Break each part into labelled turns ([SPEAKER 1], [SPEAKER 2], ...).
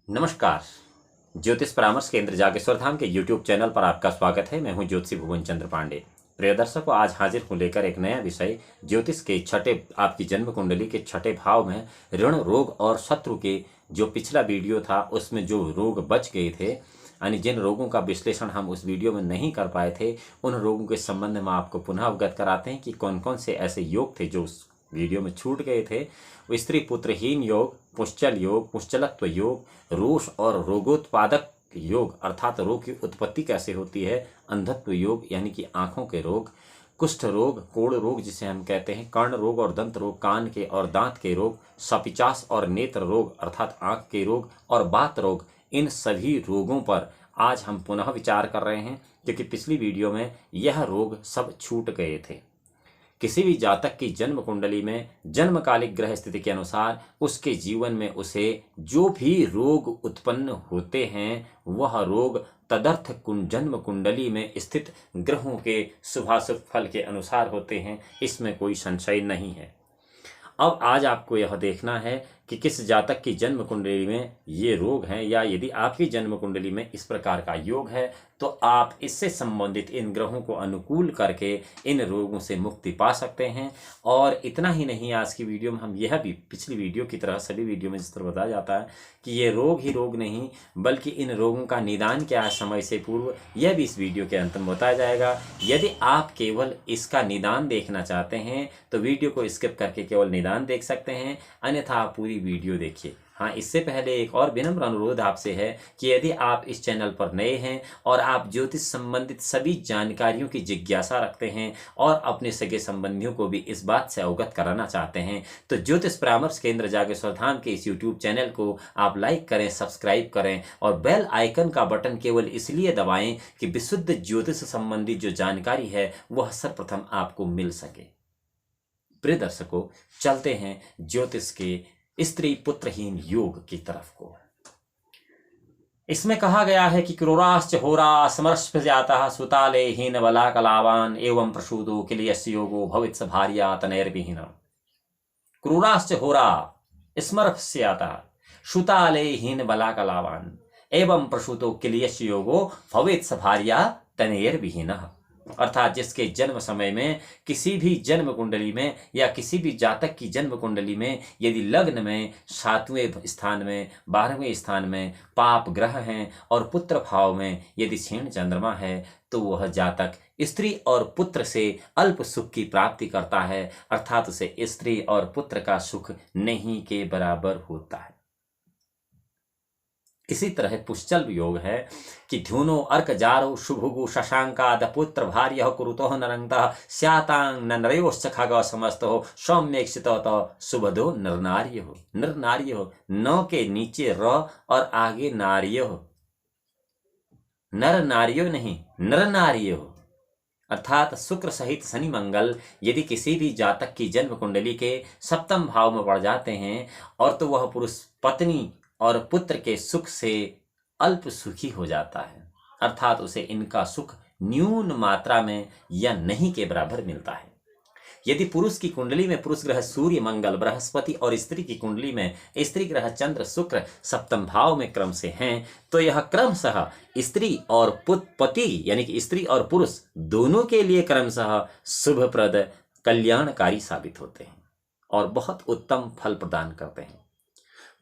[SPEAKER 1] नमस्कार। ज्योतिष परामर्श केंद्र जागेश्वर धाम के YouTube चैनल पर आपका स्वागत है। मैं हूं ज्योतिषी भुवन चंद्र पांडे। प्रिय दर्शकों, आज हाजिर हूं लेकर एक नया विषय। ज्योतिष के छठे, आपकी जन्म कुंडली के छठे भाव में ऋण, रोग और शत्रु के जो पिछला वीडियो था उसमें जो रोग बच गए थे, यानी जिन रोगों का विश्लेषण हम उस वीडियो में नहीं कर पाए थे, उन रोगों के संबंध में आपको पुनः अवगत कराते हैं कि कौन कौन से ऐसे योग थे जो उस वीडियो में छूट गए थे। वो स्त्री पुत्रहीन योग, पुश्चल योग, पुश्चलत्व योग, रोष और रोगोत्पादक योग अर्थात रोग की उत्पत्ति कैसे होती है, अंधत्व योग यानी कि आंखों के रोग, कुष्ठ रोग, कोढ़ रोग जिसे हम कहते हैं, कर्ण रोग और दंत रोग, कान के और दांत के रोग, सपिचास और नेत्र रोग अर्थात आंख के रोग और बात रोग, इन सभी रोगों पर आज हम पुनः विचार कर रहे हैं, क्योंकि पिछली वीडियो में यह रोग सब छूट गए थे। किसी भी जातक की जन्म कुंडली में जन्मकालिक ग्रह स्थिति के अनुसार उसके जीवन में उसे जो भी रोग उत्पन्न होते हैं, वह रोग तदर्थ जन्म कुंडली में स्थित ग्रहों के शुभाशुभ फल के अनुसार होते हैं, इसमें कोई संशय नहीं है। अब आज आपको यह देखना है कि किस जातक की जन्म कुंडली में ये रोग हैं, या यदि आपकी जन्म कुंडली में इस प्रकार का योग है तो आप इससे संबंधित इन ग्रहों को अनुकूल करके इन रोगों से मुक्ति पा सकते हैं। और इतना ही नहीं, आज की वीडियो में हम यह भी, पिछली वीडियो की तरह सभी वीडियो में जिस तरह बताया जाता है कि ये रोग ही रोग नहीं बल्कि इन रोगों का निदान क्या है समय से पूर्व, यह भी इस वीडियो के अंत में बताया जाएगा। यदि आप केवल इसका निदान देखना चाहते हैं तो वीडियो को स्किप करके केवल निदान देख सकते हैं, अन्यथा आप पूरी वीडियो देखिए। हाँ, इससे पहले एक और विनम्र अनुरोध आपसे है कि यदि आप इस चैनल पर नए हैं और आप ज्योतिष संबंधित सभी जानकारियों की जिज्ञासा रखते हैं और अपने सगे संबंधियों को भी इस बात से अवगत कराना चाहते हैं, तो ज्योतिष परामर्श केंद्र जागेश्वर धाम के इस यूट्यूब चैनल को आप लाइक करें, सब्सक्राइब करें और बेल आइकन का बटन केवल इसलिए दबाएं कि विशुद्ध ज्योतिष संबंधी जो जानकारी है वह सर्वप्रथम आपको मिल सके। प्रिय दर्शकों, चलते हैं ज्योतिष के स्त्री पुत्रहीन योग की तरफ को। इसमें कहा गया है कि क्रूराश्च होरा समरस्प जाता सुताले हीन बला कलावान एवं प्रसूदो किलियस्य योगो भवित्स भार्या तनैर्विहीन। क्रूराश्च होरा स्मरस्याता सुताले हीन बला कलावान एवं प्रसूतो किलियस्य योगो भवित्स भार्या तनैर्विहीन। अर्थात जिसके जन्म समय में किसी भी जन्म कुंडली में या किसी भी जातक की जन्म कुंडली में यदि लग्न में 7वें स्थान में, 12वें स्थान में पाप ग्रह हैं और पुत्र भाव में यदि क्षीण चंद्रमा है तो वह जातक स्त्री और पुत्र से अल्प सुख की प्राप्ति करता है, अर्थात उसे स्त्री और पुत्र का सुख नहीं के बराबर होता है। इसी तरह पुश्चल योग है कि ध्युनो अर्क जारो शुभुगु शशांकाद पुत्र भार्य कुरुतो नरंगतः स्यातांग नरयोश्च खग समस्त हो सौम्यक्षित शुभदो नरनार्य हो। नरनार्य हो, न के नीचे र और आगे नार्य हो, नर नार्यो नहीं, नर नार्य हो। अर्थात शुक्र सहित शनि मंगल यदि किसी भी जातक की जन्म कुंडली के सप्तम भाव में बढ़ जाते हैं और तो वह पुरुष पत्नी और पुत्र के सुख से अल्प सुखी हो जाता है, अर्थात उसे इनका सुख न्यून मात्रा में या नहीं के बराबर मिलता है। यदि पुरुष की कुंडली में पुरुष ग्रह सूर्य, मंगल, बृहस्पति और स्त्री की कुंडली में स्त्री ग्रह चंद्र, शुक्र सप्तम भाव में क्रम से हैं, तो यह क्रमशः स्त्री और पति यानी कि स्त्री और पुरुष दोनों के लिए क्रमशः शुभप्रद, कल्याणकारी साबित होते हैं और बहुत उत्तम फल प्रदान करते हैं।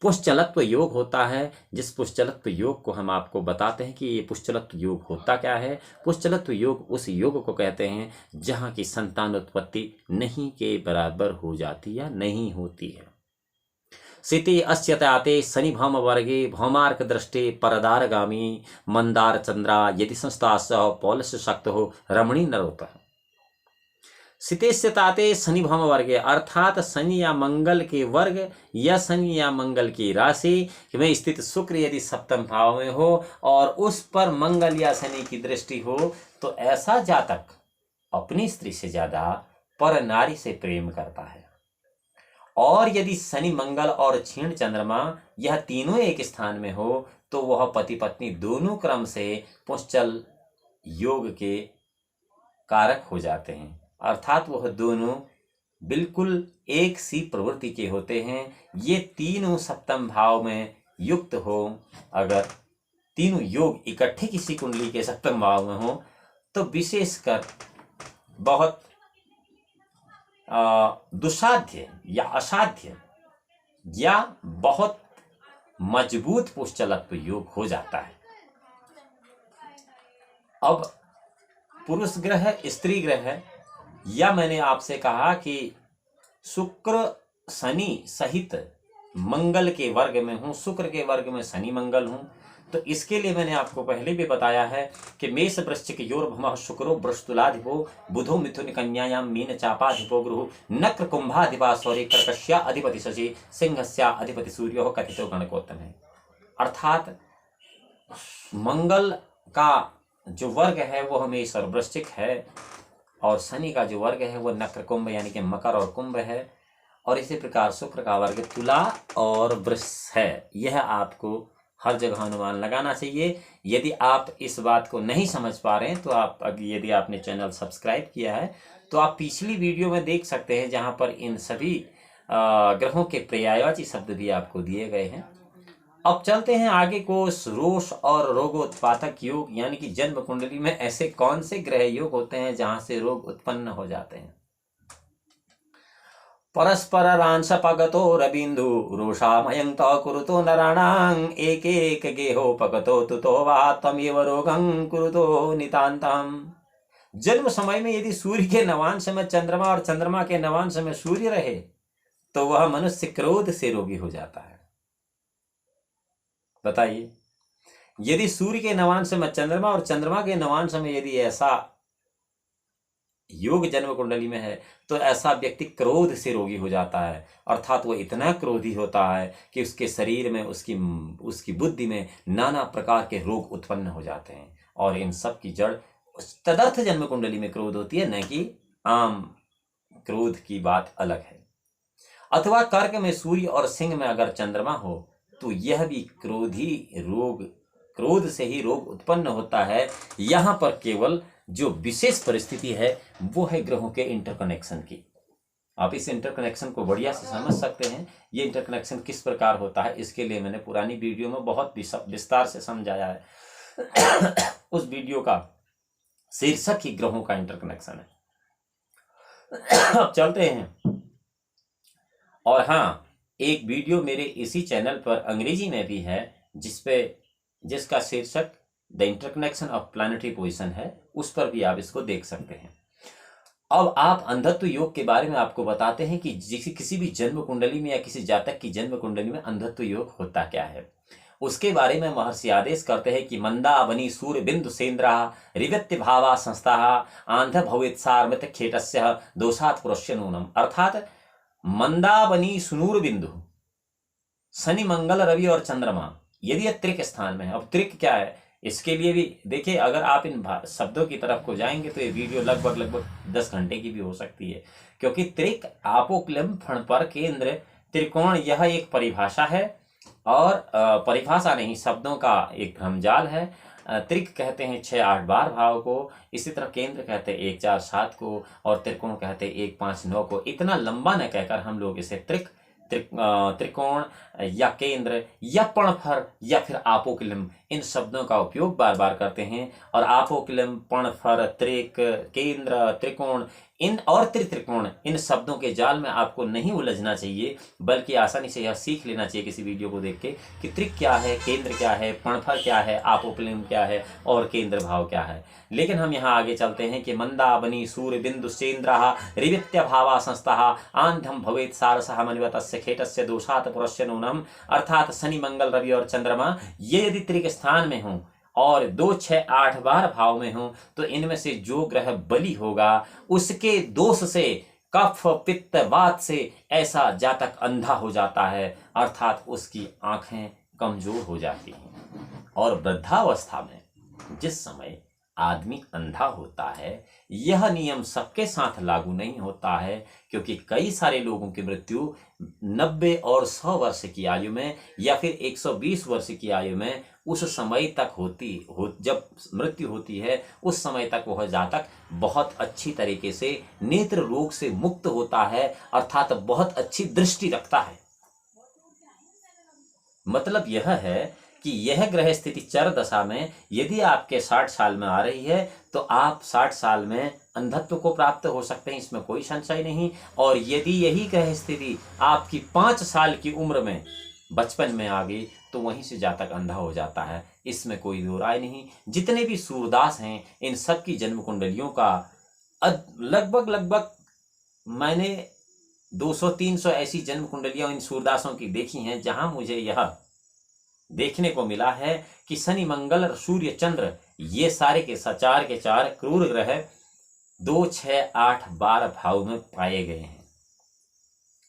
[SPEAKER 1] पुश्चलत्व योग होता है, जिस पुश्चलत्व योग को हम आपको बताते हैं कि ये पुश्चलत्व योग होता क्या है। पुश्चलत्व योग उस योग को कहते हैं जहाँ की संतान उत्पत्ति नहीं के बराबर हो जाती या नहीं होती है। सिति अस्यताते शनि भौम वर्गे भौमार्क दृष्टि परदारगामी मंदार चंद्रा यदि संस्था पौलस शक्त हो रमणी नरोत। सितेस्यताते शनि भौम वर्गे अर्थात शनि या मंगल के वर्ग या शनि या मंगल की राशि में स्थित शुक्र यदि सप्तम भाव में हो और उस पर मंगल या शनि की दृष्टि हो, तो ऐसा जातक अपनी स्त्री से ज्यादा पर नारी से प्रेम करता है। और यदि शनि, मंगल और क्षीण चंद्रमा यह तीनों एक स्थान में हो तो वह पति पत्नी दोनों क्रम से पुश्चल योग के कारक हो जाते हैं, अर्थात वह दोनों बिल्कुल एक सी प्रवृत्ति के होते हैं। ये तीनों सप्तम भाव में युक्त हो, अगर तीनों योग इकट्ठे किसी कुंडली के सप्तम भाव में हो, तो विशेषकर बहुत दुसाध्य या असाध्य या बहुत मजबूत पुष्चलत्व योग हो जाता है। अब पुरुष ग्रह, स्त्री ग्रह, या मैंने आपसे कहा कि शुक्र शनि सहित मंगल के वर्ग में हूं, शुक्र के वर्ग में शनि मंगल हूं, तो इसके लिए मैंने आपको पहले भी बताया है कि मेष वृश्चिक योर्भमः शुक्रो वृषतुलाधिपो बुधो मिथुन कन्यायां मीन चापाधिपो गुरु नक्र कुंभाधिपा सौर्य कर्कश्या अधिपति शशि सिंहस्या अधिपति सूर्यो कथितो गणकोत्तम है। अर्थात मंगल का जो वर्ग है वो मेष और वृश्चिक है, और शनि का जो वर्ग है वो नक्र कुंभ यानी कि मकर और कुंभ है, और इसी प्रकार शुक्र का वर्ग तुला और वृष है। यह आपको हर जगह अनुमान लगाना चाहिए। यदि आप इस बात को नहीं समझ पा रहे हैं तो आप, यदि आपने चैनल सब्सक्राइब किया है तो आप पिछली वीडियो में देख सकते हैं, जहां पर इन सभी ग्रहों के पर्यायवाची शब्द भी आपको दिए गए हैं। अब चलते हैं आगे। कोष, रोष और रोगोत्पादक योग, यानी कि जन्म कुंडली में ऐसे कौन से ग्रह योग होते हैं जहां से रोग उत्पन्न हो जाते हैं। परस्पर रांशपगतो रबिंदु रोषामयं तव कुरुतो नराणां एक एक गेहोपगतो तुतो वा तमेव रोगं कुरुतो नितांतम। जन्म समय में यदि सूर्य के नवांश में चंद्रमा और चंद्रमा के नवांश में सूर्य रहे तो वह मनुष्य क्रोध से रोगी हो जाता है। बताइए, यदि सूर्य के नवांश में चंद्रमा और चंद्रमा के नवांश में यदि ऐसा योग जन्म कुंडली में है तो ऐसा व्यक्ति क्रोध से रोगी हो जाता है। अर्थात वो इतना क्रोधी होता है कि उसके शरीर में, उसकी बुद्धि में नाना प्रकार के रोग उत्पन्न हो जाते हैं, और इन सब की जड़ तदर्थ जन्म कुंडली में क्रोध होती है, न कि आम क्रोध की बात अलग है। अथवा कर्क में सूर्य और सिंह में अगर चंद्रमा हो तो यह भी क्रोध से ही रोग उत्पन्न होता है। यहां पर केवल जो विशेष परिस्थिति है वो है ग्रहों के इंटरकनेक्शन की। आप इस इंटरकनेक्शन को बढ़िया से समझ सकते हैं। ये इंटरकनेक्शन किस प्रकार होता है इसके लिए मैंने पुरानी वीडियो में बहुत विस्तार से समझाया है। उस वीडियो का शीर्षक ही ग्रहों का इंटरकनेक्शन है। अब चलते हैं। और हाँ, एक वीडियो मेरे इसी चैनल पर अंग्रेजी में भी है जिसका शीर्षक the interconnection of planetary position है, उस पर भी आप इसको देख सकते हैं। अब आप अंधत्व योग के बारे में आपको बताते हैं कि किसी भी जन्म कुंडली में या किसी जातक की जन्म कुंडली में अंधत्व योग होता क्या है। उसके बारे में महर्षि आदेश करते हैं कि मंदा वनी सूर्य बिंदु सेन्द्रा रिवृत्ति भावा संस्था आंध भवेत् सार्मत खेटस्य दोषात् पुरुष्य नूनम। अर्थात मंदा वनी सुनूर बिंदु, शनि मंगल रवि और चंद्रमा, यदि यह त्रिक स्थान में है। अब त्रिक क्या है इसके लिए भी देखिए, अगर आप इन शब्दों की तरफ को जाएंगे तो ये वीडियो लगभग 10 घंटे की भी हो सकती है, क्योंकि त्रिक आपोक्लिम फणपर केंद्र त्रिकोण यह एक परिभाषा है, और परिभाषा नहीं, शब्दों का एक भ्रमजाल है। त्रिक कहते हैं 6, 8, 12 भाव को, इसी तरह केंद्र कहते हैं 1, 4, 7 को, और त्रिकोण कहते हैं 1, 5, 9 को। इतना लंबा न कहकर हम लोग इसे त्रिकोण या केंद्र या पर्णफर या फिर आपोक्लिम, इन शब्दों का उपयोग बार बार करते हैं। और आपोक्लिम, पर्णफर, त्रिक, केंद्र, त्रिकोण इन और त्रित्रिकोण, इन शब्दों के जाल में आपको नहीं उलझना चाहिए, बल्कि आसानी से यह सीख लेना चाहिए किसी वीडियो को देख के कि त्रिक क्या है, केंद्र क्या है, पर्णफर क्या है, आपोक्लिम क्या है और केंद्र भाव क्या है। लेकिन हम यहाँ आगे चलते हैं कि मंदा बनी सूर्य बिंदु सेन्द्रा रिवित्य भावा संस्था आंधम भवेत् सारसः मनिवतस्य खेटस्य दोषात् पुरुष्य नूनम। अर्थात शनि मंगल रवि और चंद्रमा ये यदि त्रिक स्थान में हों और 2, 6, 8, 12 भाव में हों तो इनमें से जो ग्रह बली होगा उसके दोष से, कफ पित्त वात से ऐसा जातक अंधा हो जाता है, अर्थात उसकी आंखें कमजोर हो जाती हैं। और वृद्धावस्था में जिस समय आदमी अंधा होता है, यह नियम सबके साथ लागू नहीं होता है, क्योंकि कई सारे लोगों की मृत्यु 90 और 100 वर्ष की आयु में या फिर 120 वर्ष की आयु में उस समय तक जब मृत्यु होती है, उस समय तक वह जातक बहुत अच्छी तरीके से नेत्र रोग से मुक्त होता है, अर्थात बहुत अच्छी दृष्टि रखता है। मतलब यह है कि यह ग्रह स्थिति चर दशा में यदि आपके 60 साल में आ रही है तो आप 60 साल में अंधत्व को प्राप्त हो सकते हैं, इसमें कोई संशय नहीं। और यदि यही ग्रह स्थिति आपकी 5 साल की उम्र में बचपन में आ गई तो वहीं से जातक अंधा हो जाता है, इसमें कोई दो राय नहीं। जितने भी सूरदास हैं इन सब की जन्म कुंडलियों का लगभग मैंने 200-300 ऐसी जन्म कुंडलियां इन सूरदासों की देखी हैं जहां मुझे यह देखने को मिला है कि शनि मंगल और सूर्य चंद्र ये सारे के चार के चार क्रूर ग्रह 2, 6, 8, 12 भाव में पाए गए हैं।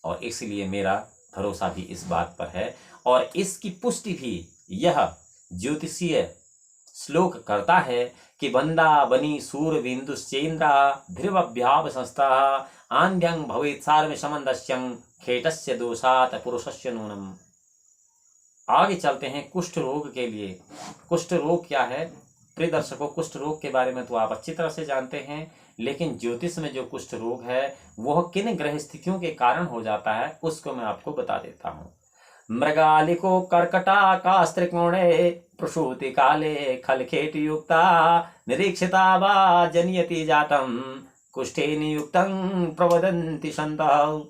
[SPEAKER 1] और इसलिए मेरा भरोसा भी इस बात पर है और इसकी पुष्टि भी यह ज्योतिषीय श्लोक करता है कि बंदा बनी सूर बिंदुश्चेन्द्रा ध्रुवभ्याव संस्था आन्ध्यं भवेत् सार्व समंदस्यं खेटस्य दोषात् पुरुषस्य नूनम। आगे चलते हैं कुष्ठ रोग के लिए। कुष्ठ रोग क्या है? प्रिय दर्शकों, कुष्ठ रोग के बारे में तो आप अच्छी तरह से जानते हैं, लेकिन ज्योतिष में जो कुष्ठ रोग है वह किन ग्रह स्थितियों के कारण हो जाता है उसको मैं आपको बता देता हूँ। मृगालिको कर्कटाकास्त्रिकोणे प्रसूति काले खलखेट युक्ता निरीक्षिता वा जनयति जातम कुष्ठे नियुक्तं प्रवदन्ति सन्तः।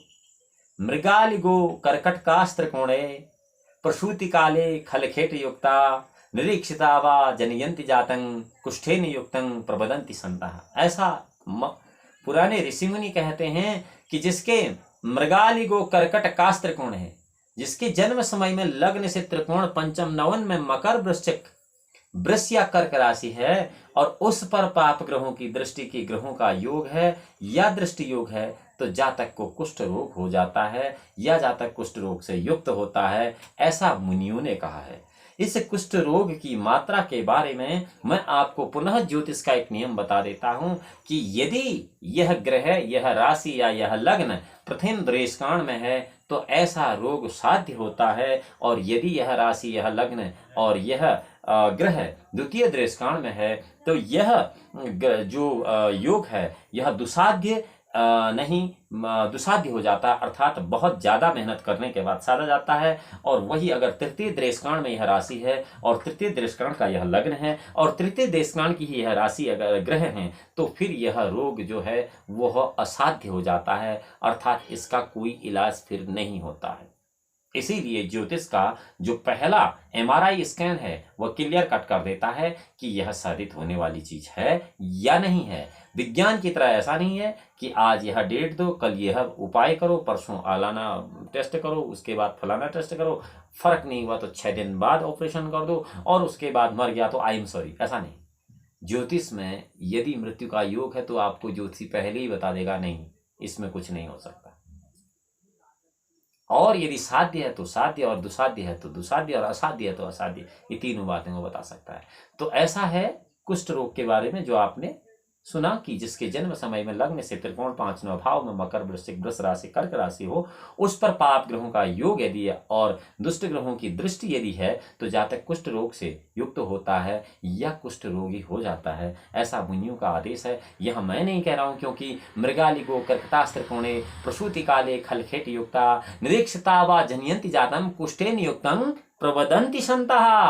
[SPEAKER 1] मृगालिगो कर्कटकास्त्रिकोणे प्रसूति काले खलखेट युक्ता निरीक्षिता वा जनयन्ति जातं कुष्ठेन युक्तं प्रबदन्ति सन्तः। ऐसा पुराने ऋषि मुनि कहते हैं कि जिसके मृगालिगो कर्कट काश त्रिकोण है, जिसके जन्म समय में लग्न से त्रिकोण पंचम नवन में मकर वृश्चिक वृष या कर्क राशि है और उस पर पाप ग्रहों की दृष्टि की ग्रहों का योग है या दृष्टि योग है तो जातक को कुष्ठ रोग हो जाता है या जातक कुष्ठ रोग से युक्त होता है, ऐसा मुनियों ने कहा है। इस कुष्ठ रोग की मात्रा के बारे में मैं आपको पुनः ज्योतिष का एक नियम बता देता हूं कि यदि यह ग्रह, यह राशि या यह लग्न प्रथम द्वेषकाण में है तो ऐसा रोग साध्य होता है, और यदि यह राशि, यह लग्न और यह ग्रह द्वितीय द्वेषकाण में है तो यह जो योग है यह दुसाध्य दुसाध्य हो जाता है, अर्थात बहुत ज्यादा मेहनत करने के बाद साधा जाता है। और वही अगर तृतीय द्वेषकाण में यह राशि है और तृतीय द्वेषकाण का यह लग्न है और तृतीय द्वेषकाण की ही यह राशि अगर ग्रह है तो फिर यह रोग जो है वह असाध्य हो जाता है, अर्थात इसका कोई इलाज फिर नहीं होता है। इसीलिए ज्योतिष का जो पहला MRI स्कैन है वह क्लियर कट कर देता है कि यह साधित होने वाली चीज है या नहीं है। विज्ञान की तरह ऐसा नहीं है कि आज यह डेट दो, कल यह उपाय करो, परसों आलाना टेस्ट करो, उसके बाद फलाना टेस्ट करो, फर्क नहीं हुआ तो 6 दिन बाद ऑपरेशन कर दो और उसके बाद मर गया तो आई एम सॉरी। ऐसा नहीं। ज्योतिष में यदि मृत्यु का योग है तो आपको ज्योतिषी पहले ही बता देगा नहीं, इसमें कुछ नहीं हो सकता। और यदि साध्य है तो साध्य, और दुसाध्य है तो दुसाध्य, और असाध्य है तो असाध्य, ये तीनों बातें वो बता सकता है। तो ऐसा है कुष्ठ रोग के बारे में जो आपने सुना कि जिसके जन्म समय में लग्न से त्रिकोण 5वें भाव में मकर वृश्चिक वृष राशि कर्क राशि हो, उस पर पाप ग्रहों का योग यदि और दुष्ट ग्रहों की दृष्टि यदि है तो जातक कुष्ठ रोग से युक्त होता है या कुष्ठ रोगी हो जाता है, ऐसा मुनियों का आदेश है। यह मैं नहीं कह रहा हूं, क्योंकि मृगालिगो कर्कटास्त्रिकोणे प्रसूति काले खलखेट युक्ता निरीक्षिता वा जनयन्ति जातम कुष्ठेन युक्तं प्रवदन्ति सन्तः।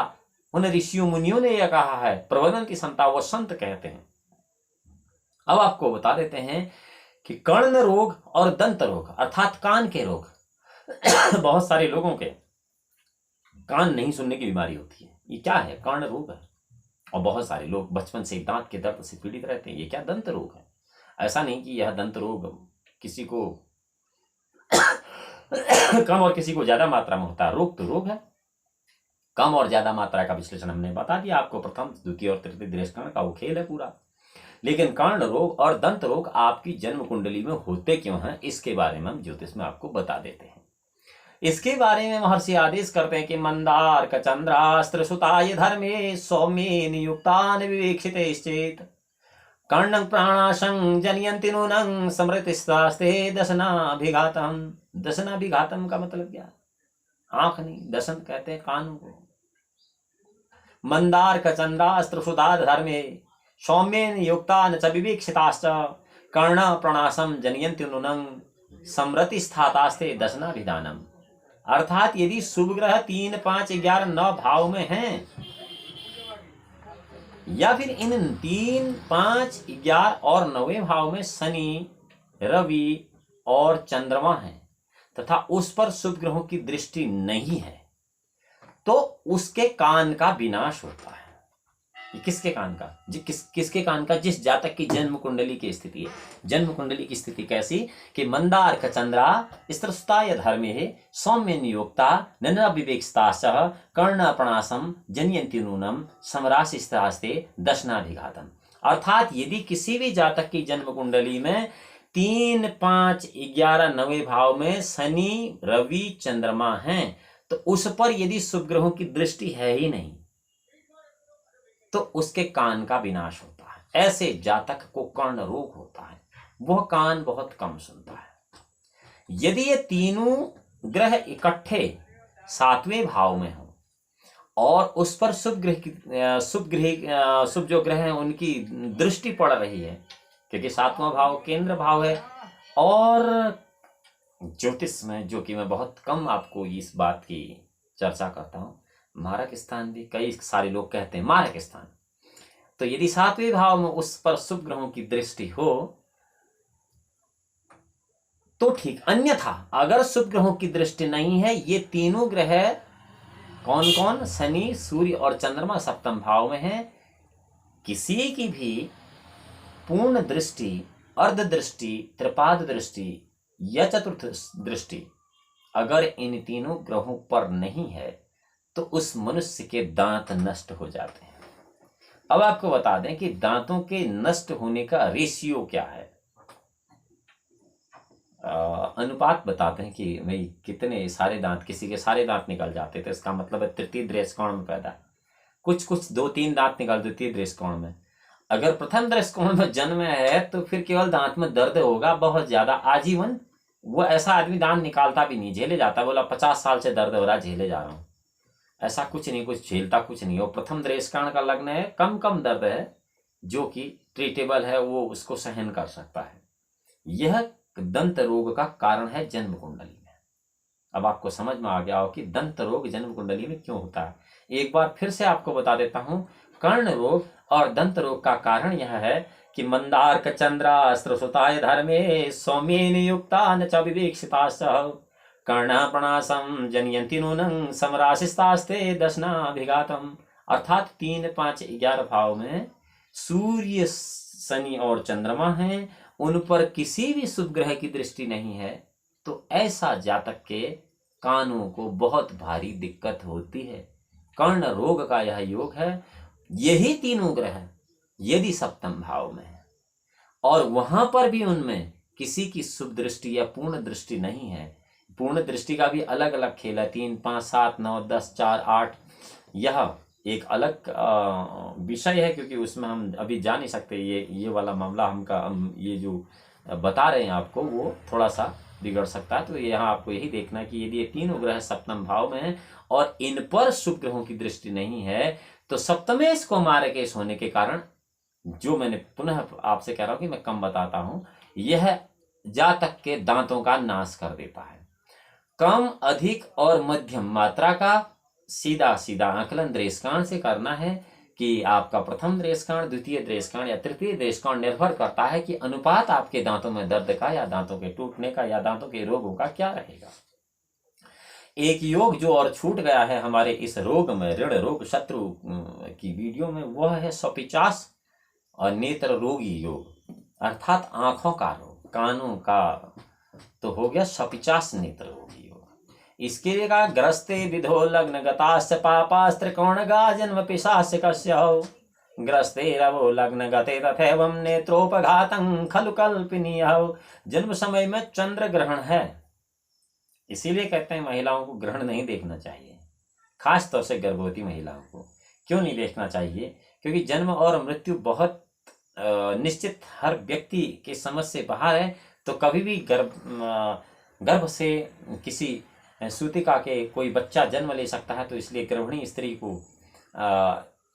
[SPEAKER 1] उन ऋषियों मुनियों ने यह कहा है, प्रवदन्ति सन्तः, वो संत कहते हैं। अब आपको बता देते हैं कि कर्ण रोग और दंत रोग अर्थात कान के रोग बहुत सारे लोगों के कान नहीं सुनने की बीमारी होती है। ये क्या है? कर्ण रोग है। और बहुत सारे लोग बचपन से दांत के दर्द से पीड़ित रहते हैं। ये क्या? दंत रोग है। ऐसा नहीं कि यह दंत रोग किसी को कम और किसी को ज्यादा मात्रा में होता है। रोग तो रोग है। कम और ज्यादा मात्रा का विश्लेषण हमने बता दिया आपको, प्रथम द्वितीय और तृतीय द्वेषकाण का वो खेल है पूरा। लेकिन कर्ण रोग और दंत रोग आपकी जन्म कुंडली में होते क्यों हैं, इसके बारे में हम ज्योतिष में आपको बता देते हैं। इसके बारे में महर्षि आदेश करते हैं कि मंदार कचंद्रास्त्र सुताय धर्मे सौम्ये नियुक्तान विवेक्षितेश्चेत कर्णं प्राणाशं जनयन्ति नूनं समृतिस्तास्ते दशनाभिघातम। दशनाभिघातम का मतलब क्या? आंख नहीं, दशन कहते हैं कानों को। मंदार कचंद्रास्त्र सुता धर्मे सौम्येन युक्तान च विवेक्षिताश्च कर्ण प्रणाशम जनयन्ति नूनं समृति स्थातास्ते दशनाभिधानम। अर्थात यदि शुभ ग्रह 3, 5, 11, 9 भाव में हैं, या फिर इन 3, 5, 11 और 9वें भाव में शनि, रवि और चंद्रमा है तथा उस पर शुभ ग्रहों की दृष्टि नहीं है, तो उसके कान का विनाश होता है। ये किसके कान का? किसके कान का? जिस जातक की जन्म कुंडली की स्थिति है। जन्म कुंडली की स्थिति कैसी कि मंदार का चंद्रा स्त्रस्ताय धर्मे सौम्य नियोक्ता नन विवेकता सह कर्णप्रणासम जनयंती नूनम समराशिस्तास्ते दशनाभिघातम। अर्थात यदि किसी भी जातक की जन्म कुंडली में 3, 5, 11, 9वें भाव में शनि, रवि, चंद्रमा हैं, तो उस पर यदि शुभ ग्रहों की दृष्टि है ही नहीं, तो उसके कान का विनाश होता है। ऐसे जातक को कर्ण रोग होता है, वह कान बहुत कम सुनता है। यदि ये तीनों ग्रह इकट्ठे 7वें भाव में हो और उस पर शुभ जो ग्रह हैं उनकी दृष्टि पड़ रही है, क्योंकि 7वां भाव केंद्र भाव है, और ज्योतिष में, जो कि मैं बहुत कम आपको इस बात की चर्चा करता हूं, मारक स्थान भी कई सारे लोग कहते हैं मारक स्थान, तो यदि 7वें भाव में उस पर शुभ ग्रहों की दृष्टि हो तो ठीक, अन्यथा अगर शुभ ग्रहों की दृष्टि नहीं है, ये तीनों ग्रह कौन कौन? शनि, सूर्य और चंद्रमा 7वें भाव में है, किसी की भी पूर्ण दृष्टि, अर्ध दृष्टि, त्रिपाद दृष्टि या चतुर्थ दृष्टि अगर इन तीनों ग्रहों पर नहीं है, तो उस मनुष्य के दांत नष्ट हो जाते हैं। अब आपको बता दें कि दांतों के नष्ट होने का रेशियो क्या है। अनुपात बताते हैं कि भाई कितने सारे दांत, किसी के सारे दांत निकल जाते, तो इसका मतलब है तृतीय दृष्टिकोण में पैदा, कुछ 2-3 दांत निकल द्वितीय दृष्टिकोण में। अगर प्रथम दृष्टिकोण में जन्म है तो फिर केवल दांत में दर्द होगा बहुत ज्यादा, आजीवन। वो ऐसा आदमी दांत निकालता भी नहीं, झेले जाता, बोला 50 साल से दर्द हो रहा, झेले जा रहा हूं, ऐसा कुछ नहीं, कुछ झेलता कुछ नहीं। और प्रथम दृष्टिकोण का लग्न है, कम दर्द है, जो कि ट्रीटेबल है, वो उसको सहन कर सकता है। यह दंत रोग का कारण है जन्म कुंडली में। अब आपको समझ में आ गया हो कि दंत रोग जन्म कुंडली में क्यों होता है। एक बार फिर से आपको बता देता हूं, कर्ण रोग और दंत रोग का कारण यह है कि मंदार चंद्रा स्त्रसुताय धर्मे सौम्येन युक्ता न च विवेक्षिता सह कर्णप्रणासम जनयंती नूनं समराशिस्तास्ते दशनाभिघातम। अर्थात 3, 5, 11 भाव में सूर्य, शनि और चंद्रमा हैं, उन पर किसी भी शुभ ग्रह की दृष्टि नहीं है, तो ऐसा जातक के कानों को बहुत भारी दिक्कत होती है। कर्ण रोग का यह योग है। यही तीनों ग्रह यदि 7वें भाव में है और वहां पर भी उनमें किसी की शुभ दृष्टि या पूर्ण दृष्टि नहीं है, पूर्ण दृष्टि का भी अलग अलग खेल है, 3, 5, 7, 9, 10, 4, 8, यह एक अलग विषय है, क्योंकि उसमें हम अभी जा नहीं सकते। ये वाला मामला हम ये जो बता रहे हैं आपको, वो थोड़ा सा बिगड़ सकता है। तो यहाँ आपको यही देखना है कि यदि ये तीनों ग्रह 7वें भाव में हैं और इन पर शुभ ग्रहों की दृष्टि नहीं है, तो सप्तमेश को मारकेश होने के कारण, जो मैंने पुनः आपसे कह रहा हूं कि मैं कम बताता हूं, यह जातक के दांतों का नाश कर देता है। कम, अधिक और मध्यम मात्रा का सीधा सीधा आकलन दृष्टिकोण से करना है कि आपका प्रथम दृष्टिकोण, द्वितीय दृष्टिकोण या तृतीय दृष्टिकोण निर्भर करता है कि अनुपात आपके दांतों में दर्द का या दांतों के टूटने का या दांतों के रोगों का क्या रहेगा। एक योग जो और छूट गया है हमारे इस रोग में, ऋण रोग शत्रु की वीडियो में, वह है स्वपिचास और नेत्र रोगी योग, अर्थात आंखों का रोग, कानों का तो हो गया स्वपिचास नेत्र रोगी योग। इसके लिए कहा ग्रस्ते विधो लग्न गताश्च पापास् त्रिकोणगा जन्म पिशाच कस्यौ ग्रस्ते रवो लग्न गते तथैवं नेत्रोपघातं खलु कल्पनीयौ। जन्म समय में चंद्र ग्रहण है, इसीलिए कहते हैं महिलाओं को ग्रहण नहीं देखना चाहिए, खास तौर से गर्भवती महिलाओं को। क्यों नहीं देखना चाहिए? क्योंकि जन्म और मृत्यु बहुत निश्चित हर व्यक्ति के समझ से बाहर है। तो कभी भी गर्भ से किसी सूतिका के कोई बच्चा जन्म ले सकता है, तो इसलिए गर्भिणी स्त्री को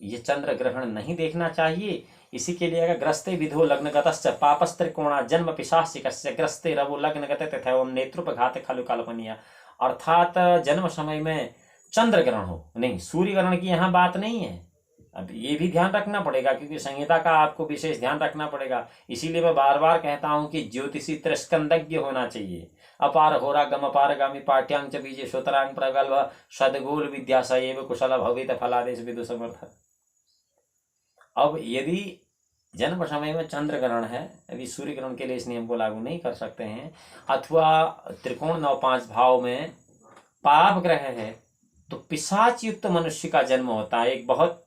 [SPEAKER 1] ये चंद्र ग्रहण नहीं देखना चाहिए। इसी के लिए ग्रस्ते विधो लग्नगतश्च पापस्त्रिकोणा जन्म पिशाचिकस्य ग्रस्ते रवो लग्नगते तथैवं नेत्रोपघाते खलु कल्पनीय। अर्थात जन्म समय में चंद्र ग्रहण हो, नहीं सूर्य ग्रहण की यहाँ बात नहीं है। अब ये भी ध्यान रखना पड़ेगा क्योंकि संहिता का आपको विशेष ध्यान रखना पड़ेगा। इसीलिए मैं बार बार कहता हूं कि ज्योतिषी त्रिस्कंदज्ञ होना चाहिए। अपार होरागम अपारगामी पाठ्यांग च बीजे श्रोतरांग प्रगल्भ सदगोल विद्या सएव कुशल भवित फलादेश विदु समर्थ। अब यदि जन्म समय में चंद्र ग्रहण है, अभी सूर्य ग्रहण के लिए इस नियम को लागू नहीं कर सकते हैं, अथवा त्रिकोण 9-5 भाव में पाप ग्रह है, तो पिशाच युक्त मनुष्य का जन्म होता है। एक बहुत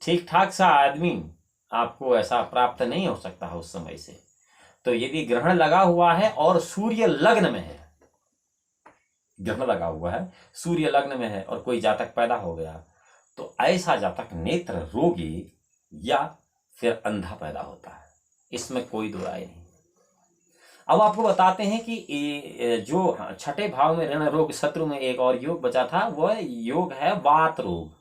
[SPEAKER 1] ठीक ठाक सा आदमी आपको ऐसा प्राप्त नहीं हो सकता है उस समय से। तो यदि ग्रहण लगा हुआ है और सूर्य लग्न में है, ग्रहण लगा हुआ है, सूर्य लग्न में है और कोई जातक पैदा हो गया, तो ऐसा जातक नेत्र रोगी या फिर अंधा पैदा होता है, इसमें कोई दो राय नहीं। अब आपको बताते हैं कि जो छठे भाव में ऋण रोग शत्रु में एक और योग बचा था, वह योग है वात रोग।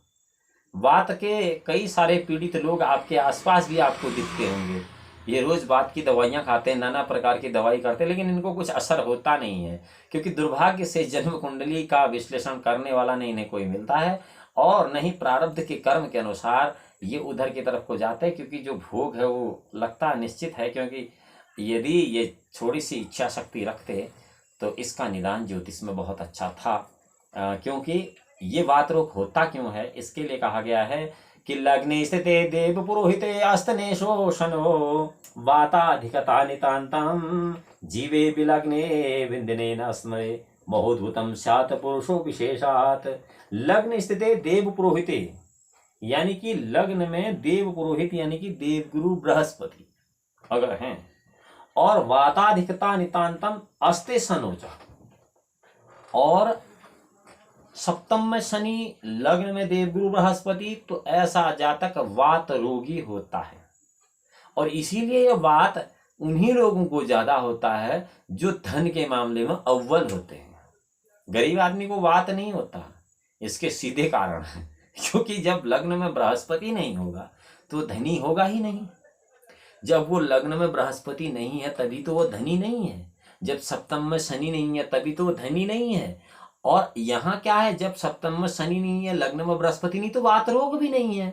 [SPEAKER 1] वात के कई सारे पीड़ित लोग आपके आसपास भी आपको दिखते होंगे। ये रोज वात की दवाइयां खाते हैं, नाना प्रकार की दवाई करते हैं, लेकिन इनको कुछ असर होता नहीं है क्योंकि दुर्भाग्य से जन्म कुंडली का विश्लेषण करने वाला नहीं इन्हें कोई मिलता है और नहीं प्रारब्ध के कर्म के अनुसार ये उधर की तरफ को जाते हैं। क्योंकि जो भोग है वो लगता निश्चित है, क्योंकि यदि ये थोड़ी सी इच्छा शक्ति रखते तो इसका निदान ज्योतिष में बहुत अच्छा था। क्योंकि ये वात रोग होता क्यों है, इसके लिए कहा गया है कि लग्ने स्थिते देव पुरोहिते अस्तने शोषणो वाताधिकता नितांतम जीवे विलग्ने विंदने न स्मरे महोद्भुतम स्यात् पुरुषो विशेषात्। लग्न स्थिते देव पुरोहिते यानी कि लग्न में देव पुरोहित यानी कि देवगुरु बृहस्पति अगर हैं, और वाताधिकता नितांतम अस्ते सनोचा, और सप्तम में शनि लग्न में देवगुरु बृहस्पति, तो ऐसा जातक वात रोगी होता है। और इसीलिए यह वात उन्हीं लोगों को ज्यादा होता है जो धन के मामले में अव्वल होते हैं। गरीब आदमी को वात नहीं होता, इसके सीधे कारण है क्योंकि जब लग्न में बृहस्पति नहीं होगा तो धनी होगा ही नहीं। जब वो लग्न में बृहस्पति नहीं है तभी तो वो धनी नहीं है। जब सप्तम में शनि नहीं है तभी तो वो धनी नहीं है। और यहाँ क्या है, जब सप्तम में शनि नहीं है, लग्न में बृहस्पति नहीं, तो वात रोग भी नहीं है।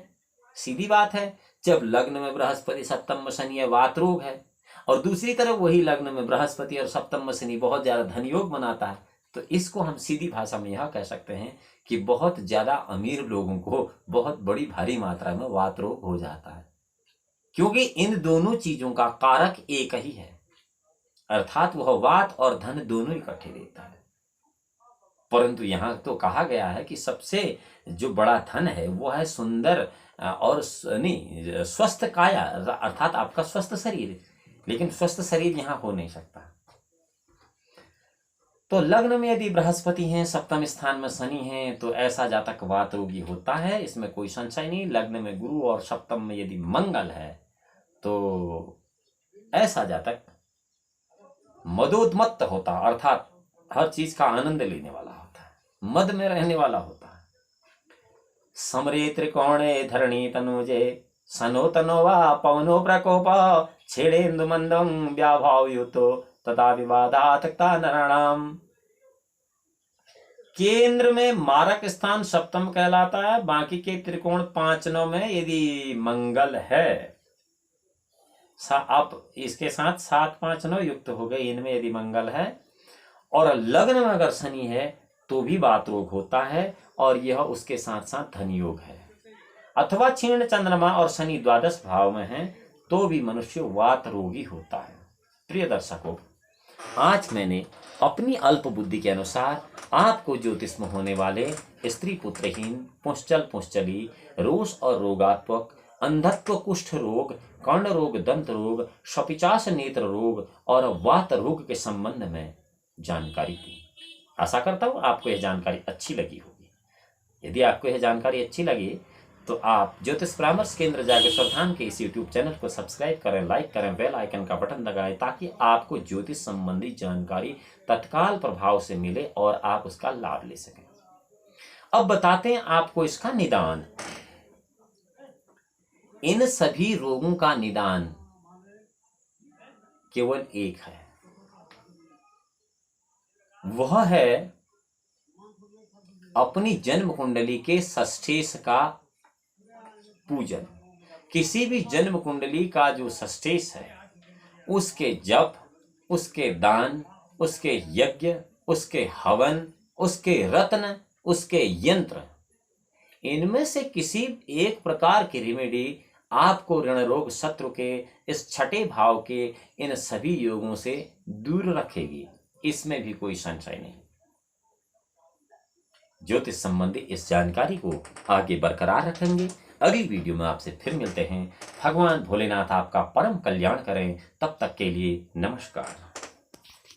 [SPEAKER 1] सीधी बात है, जब लग्न में बृहस्पति सप्तम में शनि है, वात रोग है। और दूसरी तरफ वही लग्न में बृहस्पति और सप्तम में शनि बहुत ज्यादा धन योग बनाता है। तो इसको हम सीधी भाषा में यह कह सकते हैं कि बहुत ज्यादा अमीर लोगों को बहुत बड़ी भारी मात्रा में वात रोग हो जाता है, क्योंकि इन दोनों चीजों का कारक एक ही है, अर्थात वह वात और धन दोनों इकट्ठे देता है। परंतु यहां तो कहा गया है कि सबसे जो बड़ा धन है वो है सुंदर और नहीं स्वस्थ काया, अर्थात आपका स्वस्थ शरीर। लेकिन स्वस्थ शरीर यहां हो नहीं सकता। तो लग्न में यदि बृहस्पति हैं, सप्तम स्थान में शनि हैं, तो ऐसा जातक वात रोगी होता है, इसमें कोई संशय नहीं। लग्न में गुरु और सप्तम में यदि मंगल है तो ऐसा जातक मदोन्मत्त होता, अर्थात हर चीज का आनंद लेने वाला होता है, मद में रहने वाला होता है। समरे त्रिकोणे धरणी तनुजे सनो तनो वा पवनो प्रकोप छेड़ेन्दु मंदं व्याभाव युतो तथा विवादात्मकता नराणाम। केंद्र में मारक स्थान सप्तम कहलाता है, बाकी के त्रिकोण 5-9 में यदि मंगल है, आप इसके साथ 7-5-9 युक्त हो गए, इनमें यदि मंगल है और लग्न में अगर शनि है तो भी वात रोग होता है, और यह उसके साथ साथ धन योग है। अथवा क्षीण चंद्रमा और शनि द्वादश भाव में है तो भी मनुष्य वात रोगी होता है। प्रिय दर्शकों, आज मैंने अपनी अल्प बुद्धि के अनुसार आपको ज्योतिष में होने वाले स्त्री पुत्रहीन, पुंश्चल पुंश्चली, रोष और रोगात्मक, अंधत्व, कुष्ठ रोग, कर्ण रोग, दंत रोग, शपिचास नेत्र रोग और वात रोग के संबंध में जानकारी दी। आशा करता हूं आपको यह जानकारी अच्छी लगी होगी। यदि आपको यह जानकारी अच्छी लगी तो आप ज्योतिष परामर्श केंद्र जागेश्वर धाम के इस यूट्यूब चैनल को सब्सक्राइब करें, लाइक करें, बेल आइकन का बटन दबाएं, ताकि आपको ज्योतिष संबंधी जानकारी तत्काल प्रभाव से मिले और आप उसका लाभ ले सकें। अब बताते हैं आपको इसका निदान। इन सभी रोगों का निदान केवल एक है, वह है अपनी जन्म कुंडली के षष्ठेश का पूजन। किसी भी जन्म कुंडली का जो षष्ठेश है, उसके जप, उसके दान, उसके यज्ञ, उसके हवन, उसके रत्न, उसके यंत्र, इनमें से किसी एक प्रकार की रेमेडी आपको ऋण रोग शत्रु के इस छठे भाव के इन सभी योगों से दूर रखेगी, इसमें भी कोई संशय नहीं। ज्योतिष संबंधी इस जानकारी को आगे बरकरार रखेंगे। अगली वीडियो में आपसे फिर मिलते हैं। भगवान भोलेनाथ आपका परम कल्याण करें। तब तक के लिए नमस्कार।